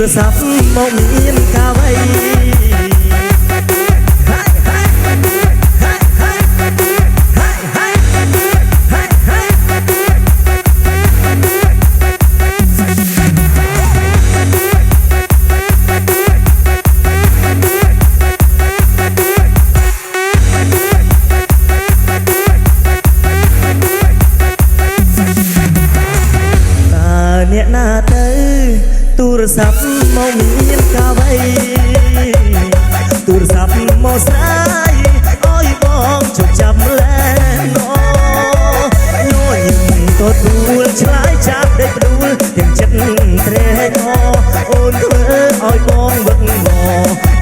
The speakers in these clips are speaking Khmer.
រស័ព្ទមកមានកាវៃអ្នកណាទៅទូរស័ព្ទមកមានកាវៃទូរស័ព្ទមកស្រាយអើយបងជប់ចាប់លែនញ័រញឹមទៅដួលឆ្លើយចាប់ដេកដួលទាំងចិត្តត្រេកអូនធ្វើឲ្យបងវឹកង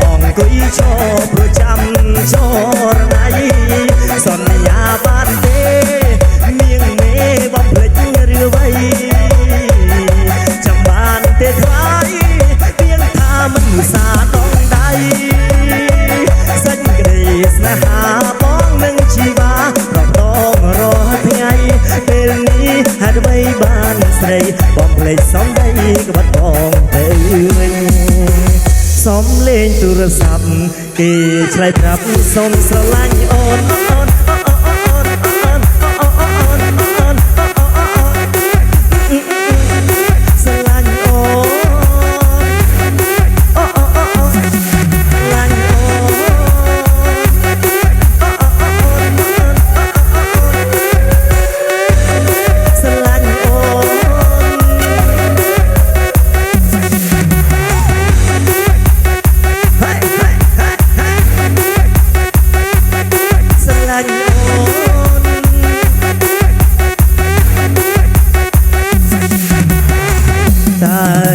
អង្គុយឈរប្រចាំចរណៃសន្យាបានទេនាងមេបំភ្លេចឬអ្វីទេថ្លៃទៀងថាមិនឧស្សាហ៍ដងដៃសេចក្តីស្នេហាបងនឹងជីវាប្រដងរាល់ថ្ងៃពេលនេះហេតុអ្វីបានស្រីបងភ្លេចសំដីក្បត់បងទៅវិញសំលេងទូរស័ព្ទគេឆ្លើយប្រាប់សូមស្រឡាញ់អូន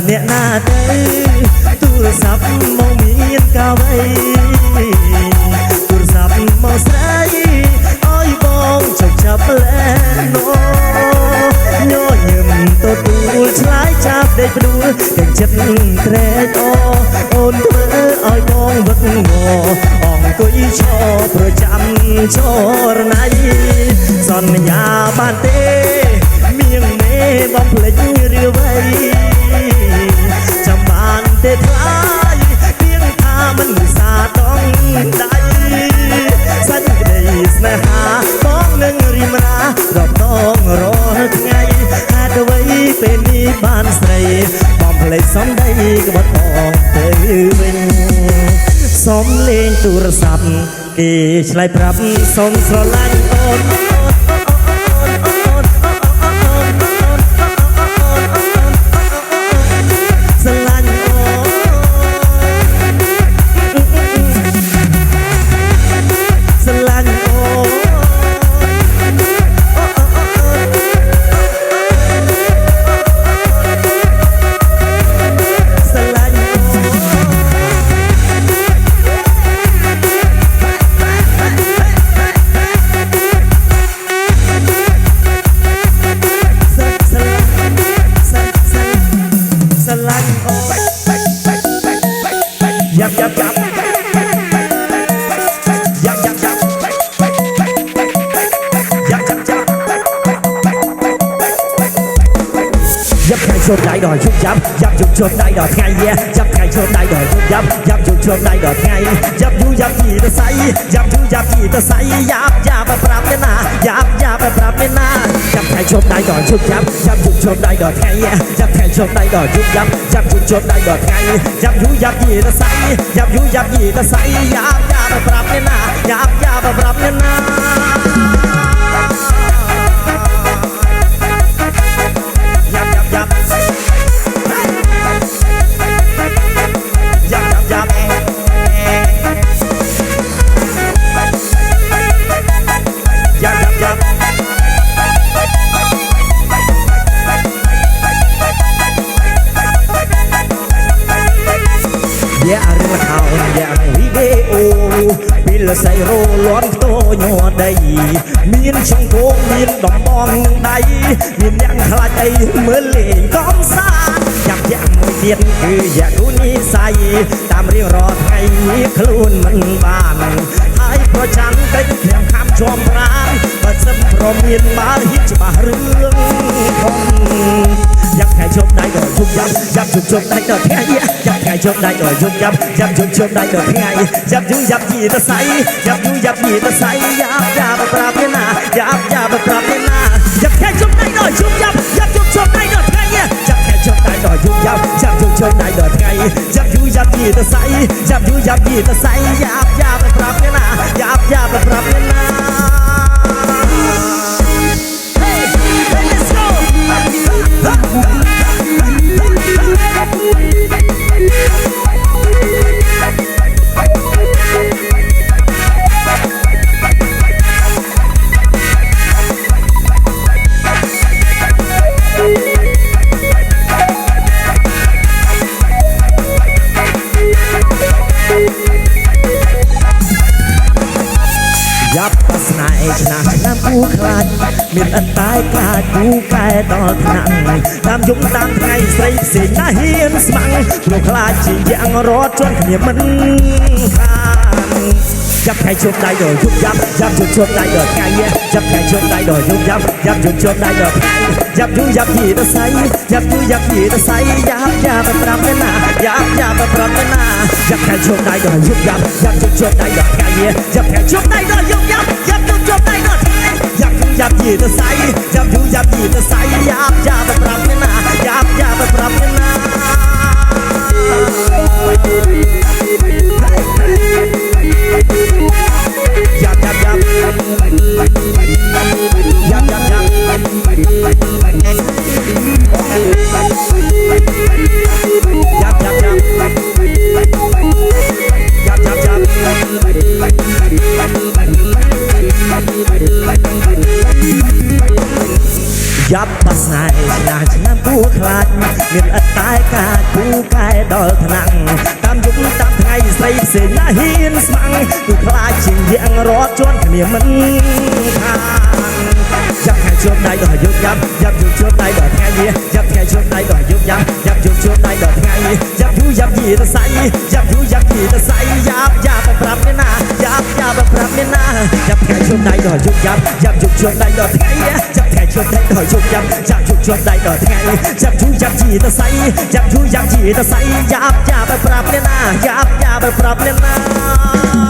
អ្នកណាទៅទូរស័ព្ទមកមានកាវៃទូរស័ព្ទមកស្រាយអើយបងចុកចាប់លែនញ័រញឹមទៅដួលឆ្លើយចាប់ដេកដួលទាំងចិត្តត្រេកអូនធ្វើឲ្យបងវឹកងអង្គុយឈរប្រចាំចរណៃសន្យាបានទេនាងមេបំភ្លេចឬអ្វីចាំបានទេថ្លៃទៀងថាមិនឧស្សាហ៍ដងដៃសេចក្តីស្នេហាបងនឹងរីមរារាប់ដងរាល់ថ្ងៃហេតុអ្វីពេលនេះបានស្រីបងភ្លេចសំដីក្បត់បងទៅវិញសំលេងទូរស័ព្ទគេឆ្លើយប្រាប់សូមស្រឡាញ់អូនchốt đáy đòi chút giáp chốt đáy đòi ngay giáp ngay chốt đáy đòi chút giáp chốt đáy đòi ngay giáp du giáp gì ta say giáp du giáp gì ta say giáp ba pram lên na giáp ba pram lên na giáp ngay chốt đáy đòi chút giáp chốt đáy đòi ngay giáp ngay chốt đáy đòi chút giáp chốt đáy đòi ngay giáp du giáp gì ta say giáp du giáp gì ta say giáp ba pram lên na giáp ba pram lên na là say rô loan tô nhỏ đầy miên trong phố miên đóng bong đầy miên nhang khai đây mới lên con xa chặt chạm mùi tiền cứ dạ cú ni say tam riêng rò thay khluôn mình bàn hai pro trắng cách thèm khám chom rán và សិនព្រមមានបើហ៊ានច្បាស់រឿងផងយ៉ាប់ថ្ងៃជុំដៃដល់ជុំយ៉ាប់ជុំជុំដៃដល់ថ្ងៃយ៉ាប់ថ្ងៃជុំដៃដល់ជុំយ៉ាប់ជុំជុំដៃដល់ថ្ងៃយ៉ាប់យូយ៉ាប់យីទៅសៃយ៉ាប់យូយ៉ាប់យីទៅសៃយ៉ាប់ប្រាប់ទេណាយ៉ាប់ប្រាប់ទេណាយ៉ាប់ថ្ងៃជុំដៃដល់ជុំយ៉ាប់ជុំជុំដៃដល់ថ្ងៃយ៉ាប់ថ្ងៃជុំដៃដល់ជុំយ៉ាប់ជុំជុំដៃដល់ថ្ងៃយ៉ាប់យូយ៉ាប់យីទៅសៃយ៉ាប់យូយ៉ាប់យីទៅសៃយ៉ាប់ប្រាប់ទេណាយ៉ាប់ប្រាប់ទេណាយ៉ាប់ប្រស្នាឯឆ្នាំគូខ្លាចមានអត់តែខ្លាចគូកែដល់ថ្នាក់តាមយំតាមថ្ងៃស្រីផ្សេងណាហ៊ានស្មាំងព្រោះខ្លាចជាយ៉ាងរត់ជន់គ្នាមិនខានយ៉ាប់ថ្ងៃជុំដៃដល់យប់យ៉ាប់ជុំជុំដៃដល់ថ្ងៃយ៉ាប់ថ្ងៃជុំដៃដល់យប់យ៉ាប់ជុំជុំដៃដល់ថ្ងៃយ៉ាប់យូយ៉ាប់យីទៅសៃយ៉ាប់យូយ៉ាប់យីទៅសៃយ៉ាប់ប្រាប់ទេណាយ៉ាប់ប្រាប់ទេណាយ៉ាប់ថ្ងៃជុំដៃដល់យប់យ៉ាប់ជុំជុំដៃដល់ថ្ងៃយ៉ាប់ថ្ងៃជុំដៃដល់យប់យ៉ាប់ជុំជុំដៃដល់ថ្ងៃយ៉ាប់យូយ៉ាប់យីទៅសៃយ៉ាប់យូយ៉ាប់យីទៅសៃយ៉ាប់ប្រាប់ទេណាយ៉ាប់ប្រាប់ទេណាយ៉ាប់បាស្នាឆ្នាំគូខ្លាចមានអត់តែការគូកែដល់ថ្នាក់តាមយប់តាមថ្ងៃស្រីផ្សេងណាហ៊ានស្មាំងគឺខ្លាចជាយ៉ាងរត់ជន់គ្នាមិនខានយ៉ាប់ថ្ងៃជុំដៃដល់យប់យ៉ាប់ជុំដៃដល់ថ្ងៃយ៉ាប់ថ្ងៃជុំដៃដល់យប់យ៉ាប់ជុំដៃដល់ថ្ងៃយ៉ាប់យូយ៉ាប់យីទៅសៃយ៉ាប់យូយ៉ាប់យីទៅសៃយ៉ាប់ប្រាប់ទេណាយ៉ាប់ប្រាប់ទេណាយ៉ាប់ថ្ងៃជុំដៃដល់យប់យ៉ាប់ជុំដៃដល់ថ្ងៃយ៉ាប់ថ្ងៃជុំដៃដល់យប់យ៉ាប់ជុំដៃដល់ថ្ងៃយ៉ាប់យូយ៉ាប់យីទៅសៃយ៉ាប់យូយ៉ាប់យីទៅសៃយ៉ាប់ប្រាប់ទេណាយ៉ាប់ប្រាប់ទេណា